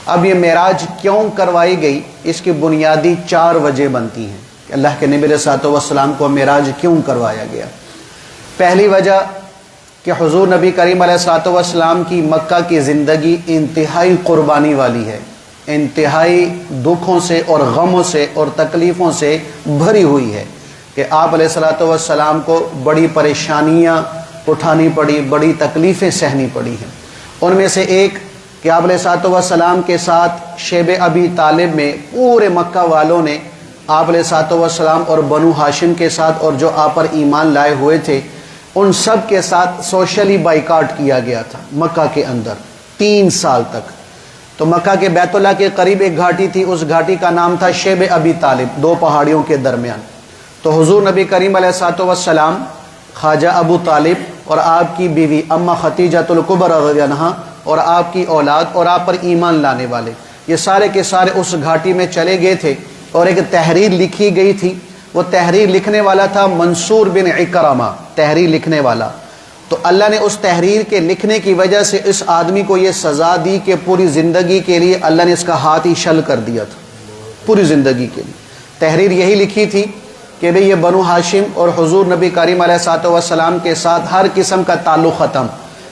اب یہ معراج کیوں کروائی گئی؟ اس کی بنیادی 4 وجہ بنتی ہیں کہ اللہ کے نبی علیہ السلام کو معراج کیوں کروایا گیا۔ پہلی وجہ کہ حضور نبی کریم علیہ السلام کی مکہ کی زندگی انتہائی قربانی والی ہے، انتہائی دکھوں سے اور غموں سے اور تکلیفوں سے بھری ہوئی ہے کہ آپ علیہ السلام کو بڑی پریشانیاں اٹھانی پڑی، بڑی تکلیفیں سہنی پڑی ہیں۔ ان میں سے ایک کہ آپ علیہ السلام کے ساتھ شیب ابی طالب میں پورے مکہ والوں نے آپ علیہ السلام اور بنو ہاشم کے ساتھ اور جو آپ پر ایمان لائے ہوئے تھے ان سب کے ساتھ سوشلی بائیکاٹ کیا گیا تھا مکہ کے اندر 3 سال تک۔ تو مکہ کے بیت اللہ کے قریب ایک گھاٹی تھی، اس گھاٹی کا نام تھا شیب ابی طالب، 2 پہاڑیوں کے درمیان۔ تو حضور نبی کریم علیہ السلام، خواجہ ابو طالب اور آپ کی بیوی اماں ختیجہ الکبریٰ رضی اللہ عنہا اور آپ کی اولاد اور آپ پر ایمان لانے والے یہ سارے کے سارے اس گھاٹی میں چلے گئے تھے، اور ایک تحریر لکھی گئی تھی۔ وہ تحریر لکھنے والا تھا منصور بن اکرمہ، تحریر لکھنے والا۔ تو اللہ نے اس تحریر کے لکھنے کی وجہ سے اس آدمی کو یہ سزا دی کہ پوری زندگی کے لیے اللہ نے اس کا ہاتھ ہی شل کر دیا تھا، پوری زندگی کے لیے۔ تحریر یہی لکھی تھی کہ بھئی یہ بنو ہاشم اور حضور نبی کریم علیہ السلام کے ساتھ ہر قسم کا تعلق ختم،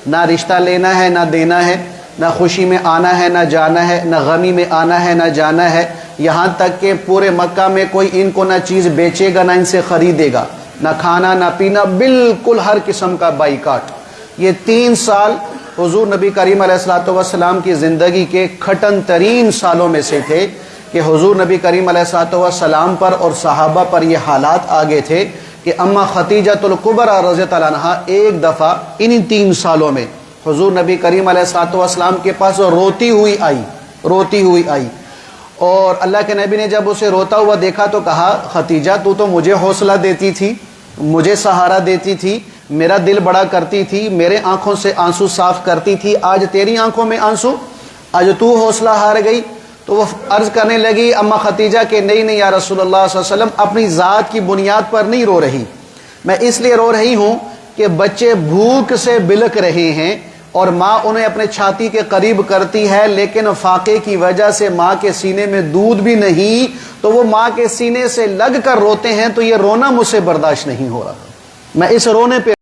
نہ رشتہ لینا ہے نہ دینا ہے، نہ خوشی میں آنا ہے نہ جانا ہے، نہ غمی میں آنا ہے نہ جانا ہے، یہاں تک کہ پورے مکہ میں کوئی ان کو نہ چیز بیچے گا نہ ان سے خریدے گا، نہ کھانا نہ پینا، بالکل ہر قسم کا بائیکاٹ۔ یہ 3 سال حضور نبی کریم علیہ السلام کی زندگی کے کھٹن ترین سالوں میں سے تھے کہ حضور نبی کریم علیہ السلام پر اور صحابہ پر یہ حالات آگے تھے کہ اماں ختیجہ الکبریٰ رضی اللہ عنہا ایک دفعہ انہی 3 سالوں میں حضور نبی کریم علیہ السلام کے پاس روتی ہوئی آئی، اور اللہ کے نبی نے جب اسے روتا ہوا دیکھا تو کہا ختیجہ تو مجھے حوصلہ دیتی تھی، مجھے سہارا دیتی تھی، میرا دل بڑا کرتی تھی، میرے آنکھوں سے آنسو صاف کرتی تھی، آج تیری آنکھوں میں آنسو، آج تو حوصلہ ہار گئی۔ تو وہ عرض کرنے لگی اماں ختیجہ کہ نہیں یا رسول اللہ صلی اللہ علیہ وسلم، اپنی ذات کی بنیاد پر نہیں رو رہی، میں اس لیے رو رہی ہوں کہ بچے بھوک سے بلک رہے ہیں اور ماں انہیں اپنے چھاتی کے قریب کرتی ہے، لیکن فاقے کی وجہ سے ماں کے سینے میں دودھ بھی نہیں، تو وہ ماں کے سینے سے لگ کر روتے ہیں، تو یہ رونا مجھ سے برداشت نہیں ہو رہا، میں اس رونے پہ